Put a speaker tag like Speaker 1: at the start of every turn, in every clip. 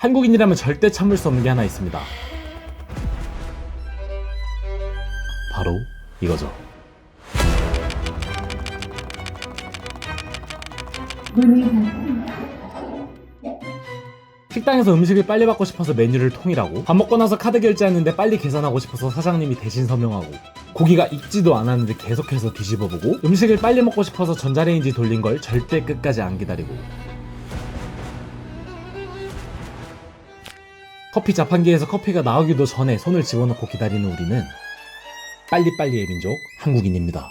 Speaker 1: 한국인이라면 절대 참을 수 없는 게 하나 있습니다. 바로 이거죠. 식당에서 음식을 빨리 받고 싶어서 메뉴를 통일하고, 밥 먹고 나서 카드 결제했는데 빨리 계산하고 싶어서 사장님이 대신 서명하고, 고기가 익지도 않았는데 계속해서 뒤집어보고, 음식을 빨리 먹고 싶어서 전자레인지 돌린 걸 절대 끝까지 안 기다리고, 커피 자판기에서 커피가 나오기도 전에 손을 집어넣고 기다리는 우리는 빨리빨리의 민족 한국인입니다.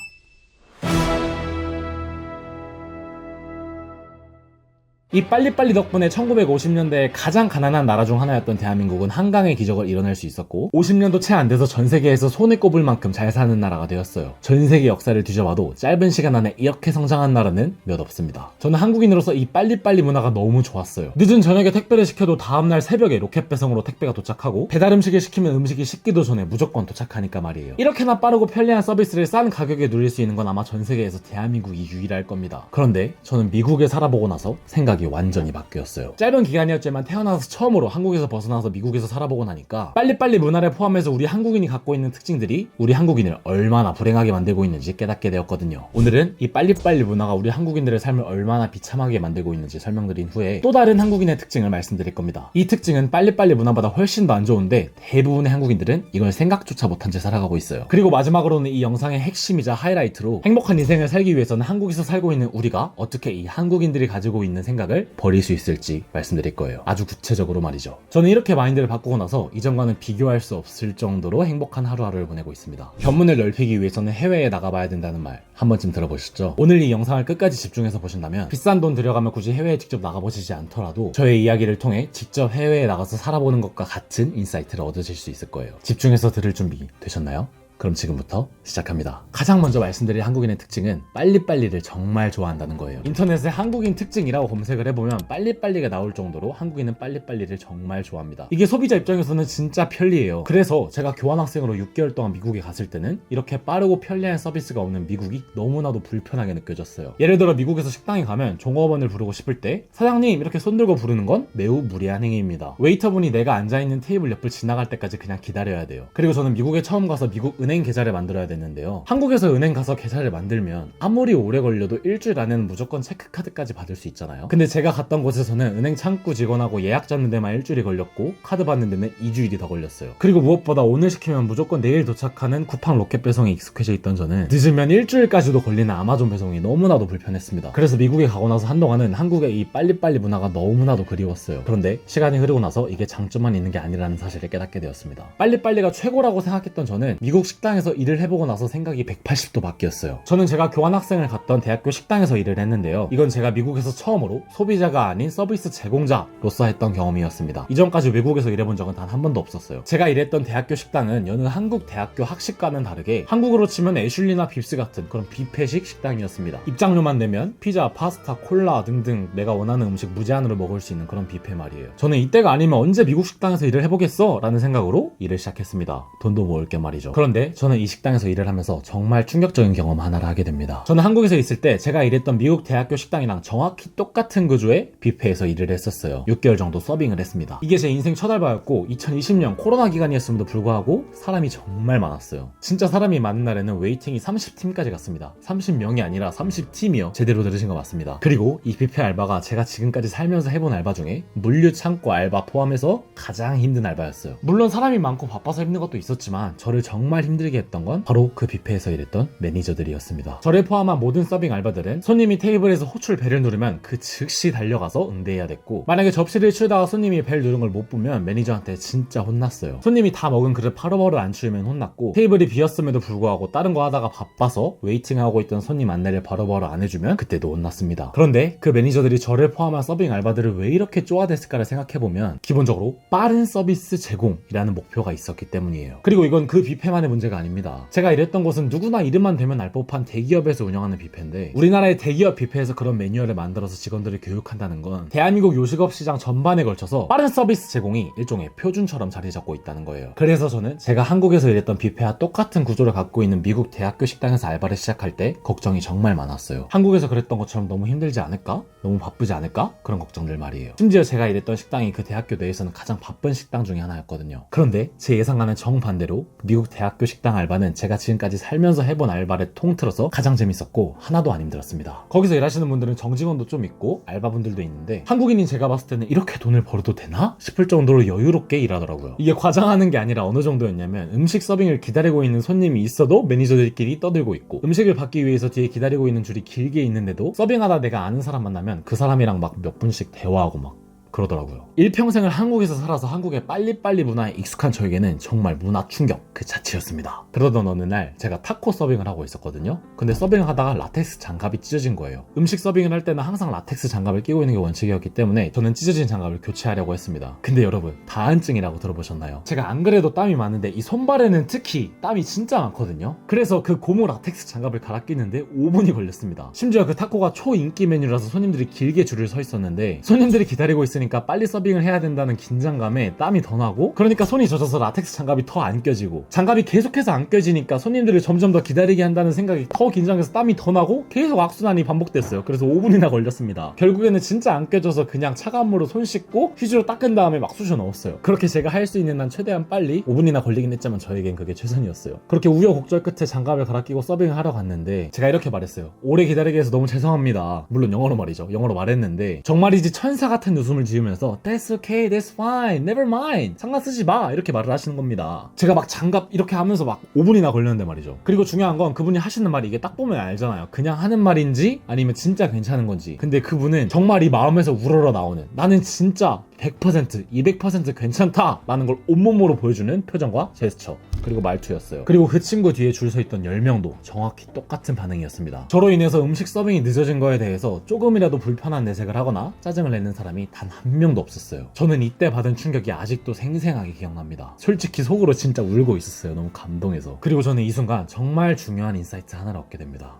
Speaker 1: 이 빨리빨리 덕분에 1950년대에 가장 가난한 나라 중 하나였던 대한민국은 한강의 기적을 일어날 수 있었고, 50년도 채 안 돼서 전 세계에서 손에 꼽을 만큼 잘 사는 나라가 되었어요. 전 세계 역사를 뒤져봐도 짧은 시간 안에 이렇게 성장한 나라는 몇 없습니다. 저는 한국인으로서 이 빨리빨리 문화가 너무 좋았어요. 늦은 저녁에 택배를 시켜도 다음날 새벽에 로켓 배송으로 택배가 도착하고, 배달 음식을 시키면 음식이 식기도 전에 무조건 도착하니까 말이에요. 이렇게나 빠르고 편리한 서비스를 싼 가격에 누릴 수 있는 건 아마 전 세계에서 대한민국이 유일할 겁니다. 그런데 저는 미국에 살아보고 나서 생각이 완전히 바뀌었어요. 짧은 기간이었지만 태어나서 처음으로 한국에서 벗어나서 미국에서 살아보고 나니까 빨리빨리 문화를 포함해서 우리 한국인이 갖고 있는 특징들이 우리 한국인을 얼마나 불행하게 만들고 있는지 깨닫게 되었거든요. 오늘은 이 빨리빨리 문화가 우리 한국인들의 삶을 얼마나 비참하게 만들고 있는지 설명드린 후에 또 다른 한국인의 특징을 말씀드릴 겁니다. 이 특징은 빨리빨리 문화보다 훨씬 더 안 좋은데 대부분의 한국인들은 이걸 생각조차 못한 채 살아가고 있어요. 그리고 마지막으로는 이 영상의 핵심이자 하이라이트로 행복한 인생을 살기 위해서는 한국에서 살고 있는 우리가 어떻게 이 한국인들이 가지고 있는 생각을 버릴 수 있을지 말씀드릴 거예요. 아주 구체적으로 말이죠. 저는 이렇게 마인드를 바꾸고 나서 이전과는 비교할 수 없을 정도로 행복한 하루하루를 보내고 있습니다. 견문을 넓히기 위해서는 해외에 나가봐야 된다는 말 한 번쯤 들어보셨죠? 오늘 이 영상을 끝까지 집중해서 보신다면 비싼 돈 들여가면 굳이 해외에 직접 나가보시지 않더라도 저의 이야기를 통해 직접 해외에 나가서 살아보는 것과 같은 인사이트를 얻으실 수 있을 거예요. 집중해서 들을 준비 되셨나요? 그럼 지금부터 시작합니다. 가장 먼저 말씀드릴 한국인의 특징은 빨리빨리를 정말 좋아한다는 거예요. 인터넷에 한국인 특징이라고 검색을 해보면 빨리빨리가 나올 정도로 한국인은 빨리빨리를 정말 좋아합니다. 이게 소비자 입장에서는 진짜 편리해요. 그래서 제가 교환학생으로 6개월 동안 미국에 갔을 때는 이렇게 빠르고 편리한 서비스가 없는 미국이 너무나도 불편하게 느껴졌어요. 예를 들어 미국에서 식당에 가면 종업원을 부르고 싶을 때 사장님 이렇게 손들고 부르는 건 매우 무리한 행위입니다. 웨이터분이 내가 앉아있는 테이블 옆을 지나갈 때까지 그냥 기다려야 돼요. 그리고 저는 미국에 처음 가서 미국 은행 계좌를 만들어야 됐는데요. 한국에서 은행 가서 계좌를 만들면 아무리 오래 걸려도 일주일 안에는 무조건 체크카드까지 받을 수 있잖아요. 근데 제가 갔던 곳에서는 은행 창구 직원하고 예약 잡는 데만 일주일이 걸렸고 카드 받는 데는 2주일이 더 걸렸어요. 그리고 무엇보다 오늘 시키면 무조건 내일 도착하는 쿠팡 로켓 배송에 익숙해져 있던 저는 늦으면 일주일까지도 걸리는 아마존 배송이 너무나도 불편했습니다. 그래서 미국에 가고 나서 한동안은 한국의 이 빨리빨리 문화가 너무나도 그리웠어요. 그런데 시간이 흐르고 나서 이게 장점만 있는 게 아니라는 사실을 깨닫게 되었습니다. 빨리빨리가 최고라고 생각했던 저는 미국 식당에서 일을 해보고 나서 생각이 180도 바뀌었어요. 저는 제가 교환학생을 갔던 대학교 식당에서 일을 했는데요. 이건 제가 미국에서 처음으로 소비자가 아닌 서비스 제공자로서 했던 경험이었습니다. 이전까지 외국에서 일해본 적은 단 한 번도 없었어요. 제가 일했던 대학교 식당은 여느 한국 대학교 학식과는 다르게 한국으로 치면 애슐리나 빕스 같은 그런 뷔페식 식당이었습니다. 입장료만 내면 피자, 파스타, 콜라 등등 내가 원하는 음식 무제한으로 먹을 수 있는 그런 뷔페 말이에요. 저는 이때가 아니면 언제 미국 식당에서 일을 해보겠어? 라는 생각으로 일을 시작했습니다. 돈도 모을 게 말이죠. 그런데 저는 이 식당에서 일을 하면서 정말 충격적인 경험 하나를 하게 됩니다. 저는 한국에서 있을 때 제가 일했던 미국 대학교 식당이랑 정확히 똑같은 구조의 뷔페에서 일을 했었어요. 6개월 정도 서빙을 했습니다. 이게 제 인생 첫 알바였고 2020년 코로나 기간이었음에도 불구하고 사람이 정말 많았어요. 진짜 사람이 많은 날에는 웨이팅이 30팀까지 갔습니다. 30명이 아니라 30팀이요. 제대로 들으신 거 맞습니다. 그리고 이 뷔페 알바가 제가 지금까지 살면서 해본 알바 중에 물류 창고 알바 포함해서 가장 힘든 알바였어요. 물론 사람이 많고 바빠서 힘든 것도 있었지만 저를 정말 힘들게 했던 건 바로 그 뷔페에서 일했던 매니저들이었습니다. 저를 포함한 모든 서빙 알바들은 손님이 테이블에서 호출 벨을 누르면 그 즉시 달려가서 응대해야 됐고, 만약에 접시를 치우다가 손님이 벨 누른 걸 못 보면 매니저한테 진짜 혼났어요. 손님이 다 먹은 그릇 바로바로 안 치우면 혼났고, 테이블이 비었음에도 불구하고 다른 거 하다가 바빠서 웨이팅하고 있던 손님 안내를 바로바로 안 해주면 그때도 혼났습니다. 그런데 그 매니저들이 저를 포함한 서빙 알바들을 왜 이렇게 쪼아댔을까를 생각해보면 기본적으로 빠른 서비스 제공이라는 목표가 있었기 때문이에요. 그리고 이건 그 뷔페만의 문제가 문제가 아닙니다. 제가 일했던 곳은 누구나 이름만 대면 알 법한 대기업에서 운영하는 뷔페인데 우리나라의 대기업 뷔페에서 그런 매뉴얼을 만들어서 직원들을 교육한다는 건 대한민국 요식업 시장 전반에 걸쳐서 빠른 서비스 제공이 일종의 표준처럼 자리 잡고 있다는 거예요. 그래서 저는 제가 한국에서 일했던 뷔페와 똑같은 구조를 갖고 있는 미국 대학교 식당에서 알바를 시작할 때 걱정이 정말 많았어요. 한국에서 그랬던 것처럼 너무 힘들지 않을까? 너무 바쁘지 않을까? 그런 걱정들 말이에요. 심지어 제가 일했던 식당이 그 대학교 내에서는 가장 바쁜 식당 중에 하나였거든요. 그런데 제 예상과는 정반대로 미국 대학교 식당 알바는 제가 지금까지 살면서 해본 알바를 통틀어서 가장 재밌었고 하나도 안 힘들었습니다. 거기서 일하시는 분들은 정직원도 좀 있고 알바분들도 있는데 한국인인 제가 봤을 때는 이렇게 돈을 벌어도 되나? 싶을 정도로 여유롭게 일하더라고요. 이게 과장하는 게 아니라 어느 정도였냐면 음식 서빙을 기다리고 있는 손님이 있어도 매니저들끼리 떠들고 있고 음식을 받기 위해서 뒤에 기다리고 있는 줄이 길게 있는데도 서빙하다 내가 아는 사람 만나면 그 사람이랑 막 몇 분씩 대화하고 막 그러더라고요. 일평생을 한국에서 살아서 한국의 빨리빨리 문화에 익숙한 저에게는 정말 문화 충격 그 자체였습니다. 그러던 어느 날 제가 타코 서빙을 하고 있었거든요. 근데 서빙을 하다가 라텍스 장갑이 찢어진 거예요. 음식 서빙을 할 때는 항상 라텍스 장갑을 끼고 있는 게 원칙이었기 때문에 저는 찢어진 장갑을 교체하려고 했습니다. 근데 여러분, 다한증이라고 들어보셨나요? 제가 안 그래도 땀이 많은데 이 손발에는 특히 땀이 진짜 많거든요. 그래서 그 고무 라텍스 장갑을 갈아 끼는데 5분이 걸렸습니다. 심지어 그 타코가 초인기 메뉴라서 손님들이 길게 줄을 서 있었는데 손님들이 기다리고 있으니까 빨리 서빙을 해야 된다는 긴장감에 땀이 더 나고 그러니까 손이 젖어서 라텍스 장갑이 더 안 껴지고 장갑이 계속해서 안 껴지니까 손님들을 점점 더 기다리게 한다는 생각이 더 긴장해서 땀이 더 나고 계속 악순환이 반복됐어요. 그래서 5분이나 걸렸습니다. 결국에는 진짜 안 껴져서 그냥 차가운 물로 손 씻고 휴지로 닦은 다음에 막 쑤셔 넣었어요. 그렇게 제가 할 수 있는 한 최대한 빨리 5분이나 걸리긴 했지만 저에겐 그게 최선이었어요. 그렇게 우여곡절 끝에 장갑을 갈아 끼고 서빙을 하러 갔는데 제가 이렇게 말했어요. 오래 기다리게 해서 너무 죄송합니다. 물론 영어로 말이죠. 영어로 말했는데 정말이지 천사 같은 웃음을 지으면서 That's okay, that's fine, never mind, 상관 쓰지 마 이렇게 말을 하시는 겁니다. 제가 막 장갑 이렇게 하면서 막 5분이나 걸렸는데 말이죠. 그리고 중요한 건 그분이 하시는 말이 이게 딱 보면 알잖아요. 그냥 하는 말인지 아니면 진짜 괜찮은 건지. 근데 그분은 정말 이 마음에서 우러러 나오는 나는 진짜 100%, 200% 괜찮다 라는 걸 온몸으로 보여주는 표정과 제스처 그리고 말투였어요. 그리고 그 친구 뒤에 줄 서 있던 10명도 정확히 똑같은 반응이었습니다. 저로 인해서 음식 서빙이 늦어진 거에 대해서 조금이라도 불편한 내색을 하거나 짜증을 내는 사람이 단 한 명도 없었어요. 저는 이때 받은 충격이 아직도 생생하게 기억납니다. 솔직히 속으로 진짜 울고 있었어요. 너무 감동해서. 그리고 저는 이 순간 정말 중요한 인사이트 하나를 얻게 됩니다.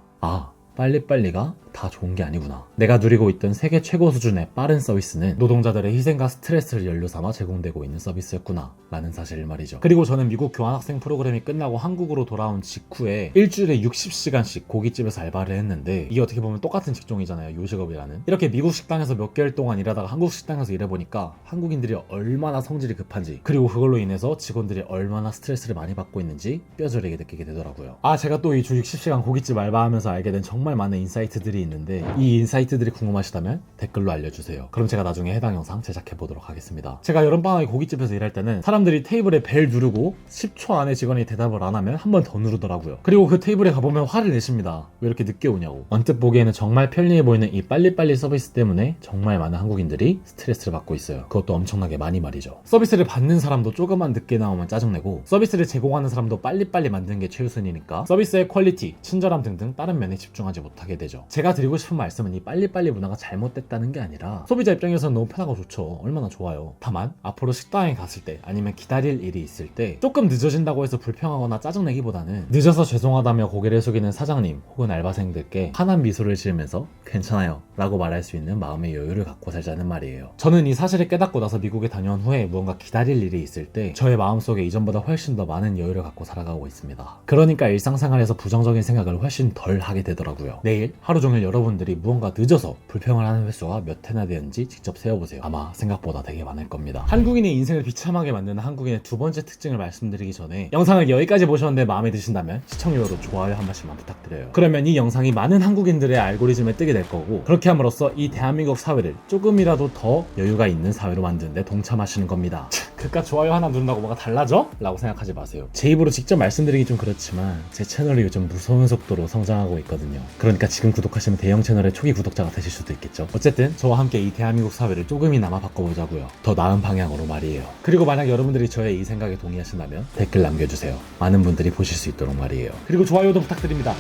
Speaker 1: 빨리빨리가 다 좋은 게 아니구나. 내가 누리고 있던 세계 최고 수준의 빠른 서비스는 노동자들의 희생과 스트레스를 연료 삼아 제공되고 있는 서비스였구나 라는 사실을 말이죠. 그리고 저는 미국 교환학생 프로그램이 끝나고 한국으로 돌아온 직후에 일주일에 60시간씩 고깃집에서 알바를 했는데 이게 어떻게 보면 똑같은 직종이잖아요. 요식업이라는. 이렇게 미국 식당에서 몇 개월 동안 일하다가 한국 식당에서 일해보니까 한국인들이 얼마나 성질이 급한지 그리고 그걸로 인해서 직원들이 얼마나 스트레스를 많이 받고 있는지 뼈저리게 느끼게 되더라고요. 제가 또 이 주 60시간 고깃집 알바하면서 알게 된 정말 많은 인사이트들이 있는데 이 인사이트들이 궁금하시다면 댓글로 알려주세요. 그럼 제가 나중에 해당 영상 제작해보도록 하겠습니다. 제가 여름방학에 고깃집에서 일할 때는 사람들이 테이블에 벨 누르고 10초 안에 직원이 대답을 안 하면 한 번 더 누르더라고요. 그리고 그 테이블에 가보면 화를 내십니다. 왜 이렇게 늦게 오냐고. 언뜻 보기에는 정말 편리해 보이는 이 빨리빨리 서비스 때문에 정말 많은 한국인들이 스트레스를 받고 있어요. 그것도 엄청나게 많이 말이죠. 서비스를 받는 사람도 조금만 늦게 나오면 짜증내고 서비스를 제공하는 사람도 빨리빨리 만드는 게 최우선이니까 서비스의 퀄리티, 친절함 등등 다른 면에 집중하지 못하게 되죠. 제가 드리고 싶은 말씀은 이 빨리빨리 문화가 잘못됐다는 게 아니라 소비자 입장에서는 너무 편하고 좋죠. 얼마나 좋아요. 다만 앞으로 식당에 갔을 때 아니면 기다릴 일이 있을 때 조금 늦어진다고 해서 불평하거나 짜증내기보다는 늦어서 죄송하다며 고개를 숙이는 사장님 혹은 알바생들께 환한 미소를 지으면서 괜찮아요 라고 말할 수 있는 마음의 여유를 갖고 살자는 말이에요. 저는 이 사실을 깨닫고 나서 미국에 다녀온 후에 무언가 기다릴 일이 있을 때 저의 마음속에 이전보다 훨씬 더 많은 여유를 갖고 살아가고 있습니다. 그러니까 일상생활에서 부정적인 생각을 훨씬 덜 하게 되더라고요. 내일 하루 종일 여러분들이 무언가 늦어서 불평을 하는 횟수가 몇 회나 되는지 직접 세어보세요. 아마 생각보다 되게 많을 겁니다. 한국인의 인생을 비참하게 만드는 한국인의 두 번째 특징을 말씀드리기 전에 영상을 여기까지 보셨는데 마음에 드신다면 시청료로 좋아요 한 번씩만 부탁드려요. 그러면 이 영상이 많은 한국인들의 알고리즘에 뜨게 될 거고 그렇게 함으로써 이 대한민국 사회를 조금이라도 더 여유가 있는 사회로 만드는 데 동참하시는 겁니다. 그깟 좋아요 하나 누른다고 뭐가 달라져? 라고 생각하지 마세요. 제 입으로 직접 말씀드리기 좀 그렇지만 제 채널이 요즘 무서운 속도로 성장하고 있거든요. 그러니까 지금 구독하시면 대형 채널의 초기 구독자가 되실 수도 있겠죠. 어쨌든 저와 함께 이 대한민국 사회를 조금이나마 바꿔보자고요. 더 나은 방향으로 말이에요. 그리고 만약 여러분들이 저의 이 생각에 동의하신다면 댓글 남겨주세요. 많은 분들이 보실 수 있도록 말이에요. 그리고 좋아요도 부탁드립니다.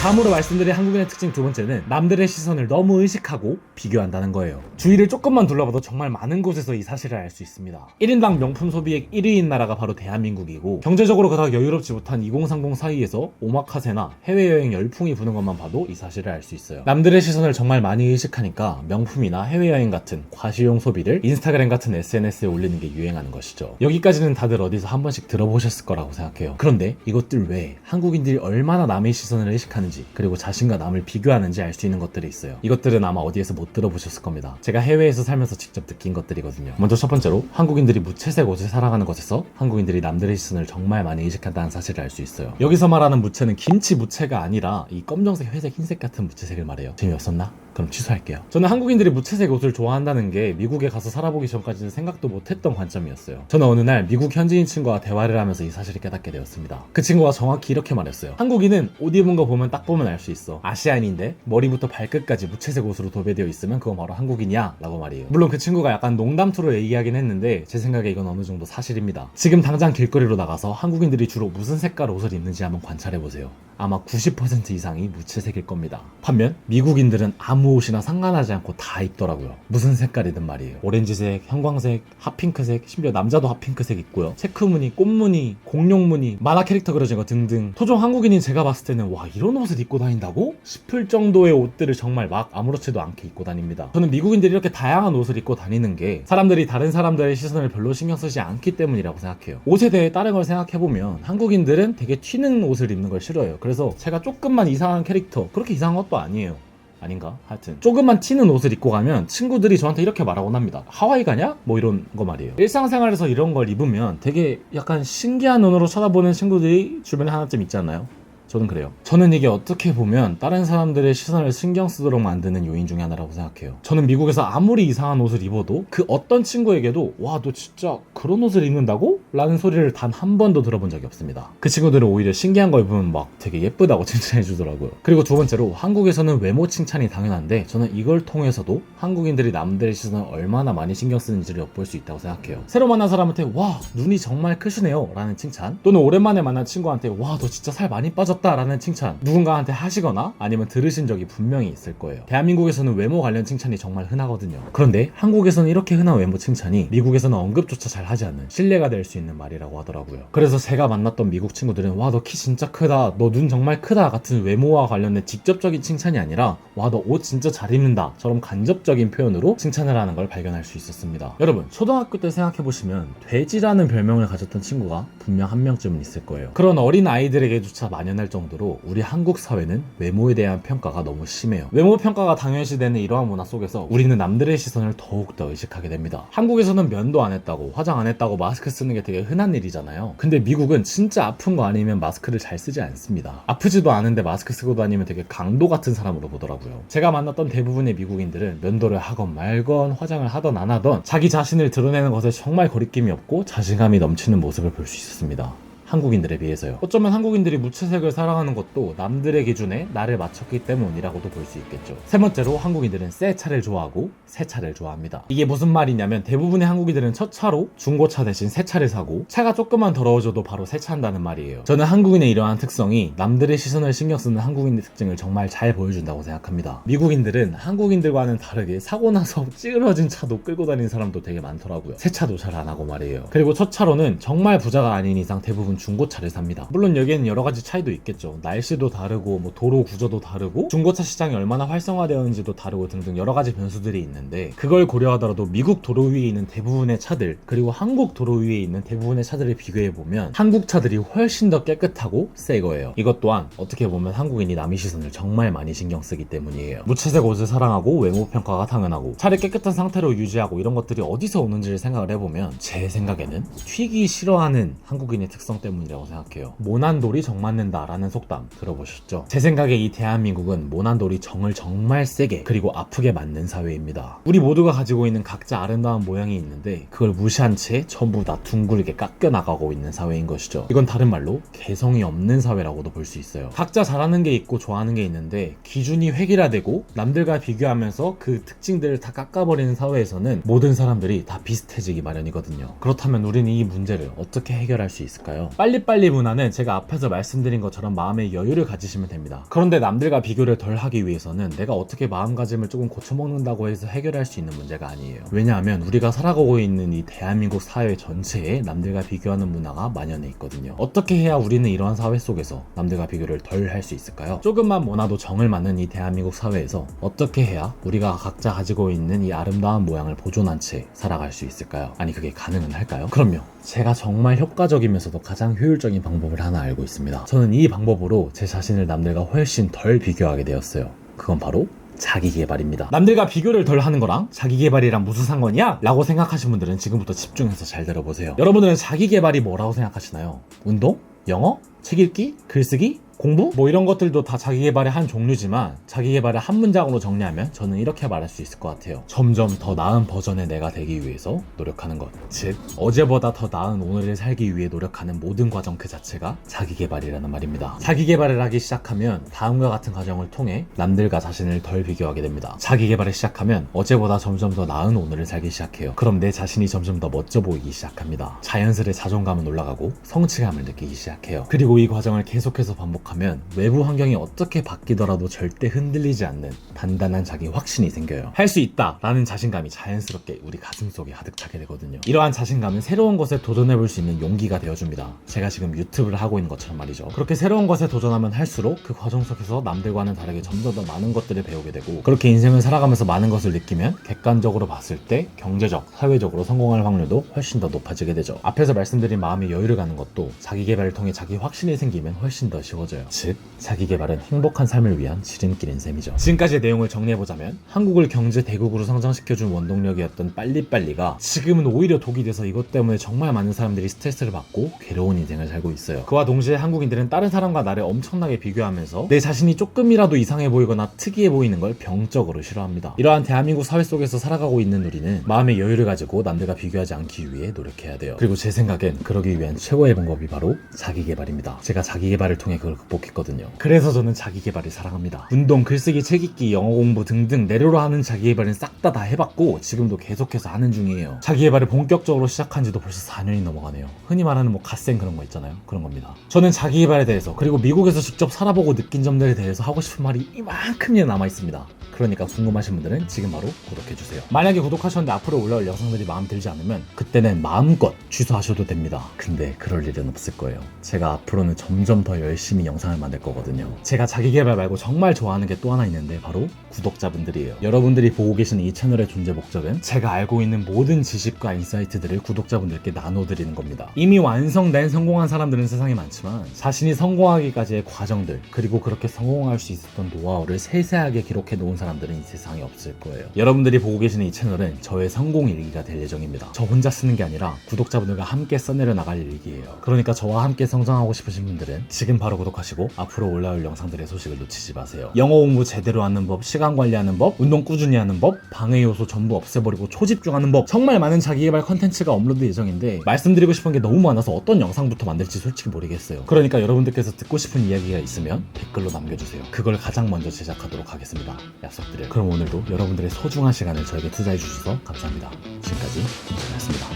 Speaker 1: 다음으로 말씀드릴 한국인의 특징 두 번째는 남들의 시선을 너무 의식하고 비교한다는 거예요. 주위를 조금만 둘러봐도 정말 많은 곳에서 이 사실을 알 수 있습니다. 1인당 명품 소비액 1위인 나라가 바로 대한민국이고, 경제적으로 그닥 여유롭지 못한 2030 사이에서 오마카세나 해외여행 열풍이 부는 것만 봐도 이 사실을 알 수 있어요. 남들의 시선을 정말 많이 의식하니까 명품이나 해외여행 같은 과시용 소비를 인스타그램 같은 SNS에 올리는 게 유행하는 것이죠. 여기까지는 다들 어디서 한 번씩 들어보셨을 거라고 생각해요. 그런데 이것들 외에 한국인들이 얼마나 남의 시선을 의식하는지, 그리고 자신과 남을 비교하는지 알 수 있는 것들이 있어요. 이것들은 아마 어디에서 못 들어보셨을 겁니다. 제가 해외에서 살면서 직접 느낀 것들이거든요. 먼저 첫 번째로, 한국인들이 무채색 옷을 사랑하는 것에서 한국인들이 남들의 시선을 정말 많이 의식한다는 사실을 알 수 있어요. 여기서 말하는 무채는 김치 무채가 아니라 이 검정색, 회색, 흰색 같은 무채색을 말해요. 재미없었나? 그럼 취소할게요. 저는 한국인들이 무채색 옷을 좋아한다는 게 미국에 가서 살아보기 전까지는 생각도 못했던 관점이었어요. 저는 어느 날 미국 현지인 친구와 대화를 하면서 이 사실을 깨닫게 되었습니다. 그 친구가 정확히 이렇게 말했어요. 한국인은 옷 입은 거 보면 딱 보면 알 수 있어. 아시안인데 머리부터 발끝까지 무채색 옷으로 도배되어 있으면 그건 바로 한국인이야 라고 말해요. 물론 그 친구가 약간 농담투로 얘기하긴 했는데 제 생각에 이건 어느 정도 사실입니다. 지금 당장 길거리로 나가서 한국인들이 주로 무슨 색깔 옷을 입는지 한번 관찰해보세요. 아마 90% 이상이 무채색일 겁니다. 반면 미국인들은 아무 옷이나 상관하지 않고 다 입더라고요. 무슨 색깔이든 말이에요. 오렌지색, 형광색, 핫핑크색, 심지어 남자도 핫핑크색 있고요. 체크무늬, 꽃무늬, 공룡무늬, 만화 캐릭터 그려진 거 등등. 토종 한국인인 제가 봤을 때는 와, 이런 옷을 입고 다닌다고? 싶을 정도의 옷들을 정말 막 아무렇지도 않게 입고 다닙니다. 저는 미국인들이 이렇게 다양한 옷을 입고 다니는 게 사람들이 다른 사람들의 시선을 별로 신경 쓰지 않기 때문이라고 생각해요. 옷에 대해 다른 걸 생각해보면 한국인들은 되게 튀는 옷을 입는 걸 싫어해요. 그래서 제가 조금만 이상한 캐릭터, 그렇게 이상한 것도 아니에요. 아닌가? 하여튼 조금만 튀는 옷을 입고 가면 친구들이 저한테 이렇게 말하곤 합니다. 하와이 가냐? 뭐 이런 거 말이에요. 일상생활에서 이런 걸 입으면 되게 약간 신기한 눈으로 쳐다보는 친구들이 주변에 하나쯤 있지 않나요? 저는 그래요. 저는 이게 어떻게 보면 다른 사람들의 시선을 신경 쓰도록 만드는 요인 중에 하나라고 생각해요. 저는 미국에서 아무리 이상한 옷을 입어도 그 어떤 친구에게도 와, 너 진짜 그런 옷을 입는다고? 라는 소리를 단 한 번도 들어본 적이 없습니다. 그 친구들은 오히려 신기한 거 입으면 막 되게 예쁘다고 칭찬해 주더라고요. 그리고 두 번째로, 한국에서는 외모 칭찬이 당연한데 저는 이걸 통해서도 한국인들이 남들의 시선을 얼마나 많이 신경 쓰는지를 엿볼 수 있다고 생각해요. 새로 만난 사람한테 와, 눈이 정말 크시네요 라는 칭찬, 또는 오랜만에 만난 친구한테 와, 너 진짜 살 많이 빠졌다 라는 칭찬, 누군가한테 하시거나 아니면 들으신 적이 분명히 있을 거예요. 대한민국에서는 외모 관련 칭찬이 정말 흔하거든요. 그런데 한국에서는 이렇게 흔한 외모 칭찬이 미국에서는 언급조차 잘 하지 않는 신뢰가 될 수 있는 말이라고 하더라고요. 그래서 제가 만났던 미국 친구들은 와, 너 키 진짜 크다, 너 눈 정말 크다 같은 외모와 관련된 직접적인 칭찬이 아니라 와, 너 옷 진짜 잘 입는다 처럼 간접적인 표현으로 칭찬을 하는 걸 발견할 수 있었습니다. 여러분, 초등학교 때 생각해보시면 돼지라는 별명을 가졌던 친구가 분명 한 명쯤은 있을 거예요. 그런 어린 아이들에게조차 만연할 정도로 우리 한국 사회는 외모에 대한 평가가 너무 심해요. 외모 평가가 당연시되는 이러한 문화 속에서 우리는 남들의 시선을 더욱더 의식하게 됩니다. 한국에서는 면도 안 했다고, 화장 안 했다고 마스크 쓰는 게 되게 흔한 일이잖아요. 근데 미국은 진짜 아픈 거 아니면 마스크를 잘 쓰지 않습니다. 아프지도 않은데 마스크 쓰고 다니면 되게 강도 같은 사람으로 보더라고요. 제가 만났던 대부분의 미국인들은 면도를 하건 말건 화장을 하던 안 하던 자기 자신을 드러내는 것에 정말 거리낌이 없고 자신감이 넘치는 모습을 볼 수 있었습니다. 한국인들에 비해서요. 어쩌면 한국인들이 무채색을 사랑하는 것도 남들의 기준에 나를 맞췄기 때문이라고도 볼 수 있겠죠. 세 번째로, 한국인들은 새 차를 좋아하고 새 차를 좋아합니다. 이게 무슨 말이냐면 대부분의 한국인들은 첫 차로 중고차 대신 새 차를 사고 차가 조금만 더러워져도 바로 세차한다는 말이에요. 저는 한국인의 이러한 특성이 남들의 시선을 신경 쓰는 한국인의 특징을 정말 잘 보여준다고 생각합니다. 미국인들은 한국인들과는 다르게 사고 나서 찌그러진 차도 끌고 다니는 사람도 되게 많더라고요. 새 차도 잘 안 하고 말이에요. 그리고 첫 차로는 정말 부자가 아닌 이상 대부분 중고차를 삽니다. 물론 여기에는 여러 가지 차이도 있겠죠. 날씨도 다르고 뭐 도로 구조도 다르고 중고차 시장이 얼마나 활성화되었는지도 다르고 등등 여러 가지 변수들이 있는데, 그걸 고려하더라도 미국 도로 위에 있는 대부분의 차들, 그리고 한국 도로 위에 있는 대부분의 차들을 비교해보면 한국 차들이 훨씬 더 깨끗하고 새 거예요. 이것 또한 어떻게 보면 한국인이 남의 시선을 정말 많이 신경 쓰기 때문이에요. 무채색 옷을 사랑하고 외모 평가가 당연하고 차를 깨끗한 상태로 유지하고 이런 것들이 어디서 오는지를 생각을 해보면 제 생각에는 튀기 싫어하는 한국인의 특성 때문이라고 생각해요. 모난 돌이 정 맞는다 라는 속담 들어보셨죠? 제 생각에 이 대한민국은 모난 돌이 정을 정말 세게 그리고 아프게 맞는 사회입니다. 우리 모두가 가지고 있는 각자 아름다운 모양이 있는데 그걸 무시한 채 전부 다 둥글게 깎여 나가고 있는 사회인 것이죠. 이건 다른 말로 개성이 없는 사회라고도 볼 수 있어요. 각자 잘하는 게 있고 좋아하는 게 있는데 기준이 획일화되고 남들과 비교하면서 그 특징들을 다 깎아버리는 사회에서는 모든 사람들이 다 비슷해지기 마련이거든요. 그렇다면 우리는 이 문제를 어떻게 해결할 수 있을까요? 빨리빨리 문화는 제가 앞에서 말씀드린 것처럼 마음의 여유를 가지시면 됩니다. 그런데 남들과 비교를 덜 하기 위해서는 내가 어떻게 마음가짐을 조금 고쳐먹는다고 해서 해결할 수 있는 문제가 아니에요. 왜냐하면 우리가 살아가고 있는 이 대한민국 사회 전체에 남들과 비교하는 문화가 만연해 있거든요. 어떻게 해야 우리는 이러한 사회 속에서 남들과 비교를 덜 할 수 있을까요? 조금만 모나도 정을 맞는 이 대한민국 사회에서 어떻게 해야 우리가 각자 가지고 있는 이 아름다운 모양을 보존한 채 살아갈 수 있을까요? 아니 그게 가능은 할까요? 그럼요. 제가 정말 효과적이면서도 가장 효율적인 방법을 하나 알고 있습니다. 저는 이 방법으로 제 자신을 남들과 훨씬 덜 비교하게 되었어요. 그건 바로 자기계발입니다. 남들과 비교를 덜 하는 거랑 자기계발이랑 무슨 상관이야? 라고 생각하시는 분들은 지금부터 집중해서 잘 들어보세요. 여러분들은 자기계발이 뭐라고 생각하시나요? 운동? 영어? 책 읽기? 글쓰기? 공부? 뭐 이런 것들도 다 자기계발의 한 종류지만 자기계발을 한 문장으로 정리하면 저는 이렇게 말할 수 있을 것 같아요. 점점 더 나은 버전의 내가 되기 위해서 노력하는 것. 즉 어제보다 더 나은 오늘을 살기 위해 노력하는 모든 과정 그 자체가 자기계발이라는 말입니다. 자기계발을 하기 시작하면 다음과 같은 과정을 통해 남들과 자신을 덜 비교하게 됩니다. 자기계발을 시작하면 어제보다 점점 더 나은 오늘을 살기 시작해요. 그럼 내 자신이 점점 더 멋져 보이기 시작합니다. 자연스레 자존감은 올라가고 성취감을 느끼기 시작해요. 그리고 이 과정을 계속해서 반복하면 외부 환경이 어떻게 바뀌더라도 절대 흔들리지 않는 단단한 자기 확신이 생겨요. 할 수 있다 라는 자신감이 자연스럽게 우리 가슴속에 가득 차게 되거든요. 이러한 자신감은 새로운 것에 도전해볼 수 있는 용기가 되어줍니다. 제가 지금 유튜브를 하고 있는 것처럼 말이죠. 그렇게 새로운 것에 도전하면 할수록 그 과정 속에서 남들과는 다르게 점점 더 많은 것들을 배우게 되고 그렇게 인생을 살아가면서 많은 것을 느끼면 객관적으로 봤을 때 경제적, 사회적으로 성공할 확률도 훨씬 더 높아지게 되죠. 앞에서 말씀드린 마음의 여유를 갖는 것도 자기계발을 통해 자기 확신이 생기면 훨씬 더 쉬워져요. 즉 자기계발은 행복한 삶을 위한 지름길인 셈이죠. 지금까지의 내용을 정리해보자면 한국을 경제 대국으로 성장시켜준 원동력이었던 빨리빨리가 지금은 오히려 독이 돼서 이것 때문에 정말 많은 사람들이 스트레스를 받고 괴로운 인생을 살고 있어요. 그와 동시에 한국인들은 다른 사람과 나를 엄청나게 비교하면서 내 자신이 조금이라도 이상해 보이거나 특이해 보이는 걸 병적으로 싫어합니다. 이러한 대한민국 사회 속에서 살아가고 있는 우리는 마음의 여유를 가지고 남들과 비교하지 않기 위해 노력해야 돼요. 그리고 제 생각엔 그러기 위한 최고의 방법이 바로 자기계발입니다. 제가 자기계발을 통해 그걸 극복했거든요. 그래서 저는 자기계발을 사랑합니다. 운동, 글쓰기, 책 읽기, 영어 공부 등등 내로로 하는 자기계발은 싹 다 해봤고 지금도 계속해서 하는 중이에요. 자기계발을 본격적으로 시작한 지도 벌써 4년이 넘어가네요. 흔히 말하는 뭐 갓생 그런 거 있잖아요. 그런 겁니다. 저는 자기계발에 대해서 그리고 미국에서 직접 살아보고 느낀 점들에 대해서 하고 싶은 말이 이만큼이나 남아있습니다. 그러니까 궁금하신 분들은 지금 바로 구독해주세요. 만약에 구독하셨는데 앞으로 올라올 영상들이 마음에 들지 않으면 그때는 마음껏 취소하셔도 됩니다. 근데 그럴 일은 없을 거예요. 제가 앞으로는 점점 더 열심히 영상을 만들 거거든요. 제가 자기계발 말고 정말 좋아하는 게 또 하나 있는데 바로 구독자분들이에요. 여러분들이 보고 계시는 이 채널의 존재 목적은 제가 알고 있는 모든 지식과 인사이트들을 구독자분들께 나눠드리는 겁니다. 이미 완성된 성공한 사람들은 세상에 많지만 자신이 성공하기까지의 과정들 그리고 그렇게 성공할 수 있었던 노하우를 세세하게 기록해 놓은 사람들은 이 세상에 없을 거예요. 여러분들이 보고 계시는 이 채널은 저의 성공 일기가 될 예정입니다. 저 혼자 쓰는 게 아니라 구독자분들과 함께 써내려 나갈 일기예요. 그러니까 저와 함께 성장하고 싶으신 분들은 지금 바로 구독하시고 앞으로 올라올 영상들의 소식을 놓치지 마세요. 영어 공부 제대로 하는 법, 시간 관리하는 법, 운동 꾸준히 하는 법, 방해 요소 전부 없애버리고 초집중하는 법, 정말 많은 자기개발 컨텐츠가 업로드 예정인데 말씀드리고 싶은 게 너무 많아서 어떤 영상부터 만들지 솔직히 모르겠어요. 그러니까 여러분들께서 듣고 싶은 이야기가 있으면 댓글로 남겨주세요. 그걸 가장 먼저 제작하도록 하겠습니다. 약속드려요. 그럼 오늘도 여러분들의 소중한 시간을 저에게 투자해 주셔서 감사합니다. 지금까지 김철이었습니다.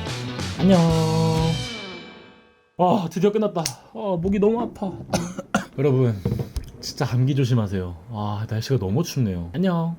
Speaker 1: 안녕. 드디어 끝났다. 목이 너무 아파. 여러분 진짜 감기 조심하세요. 날씨가 너무 춥네요. 안녕.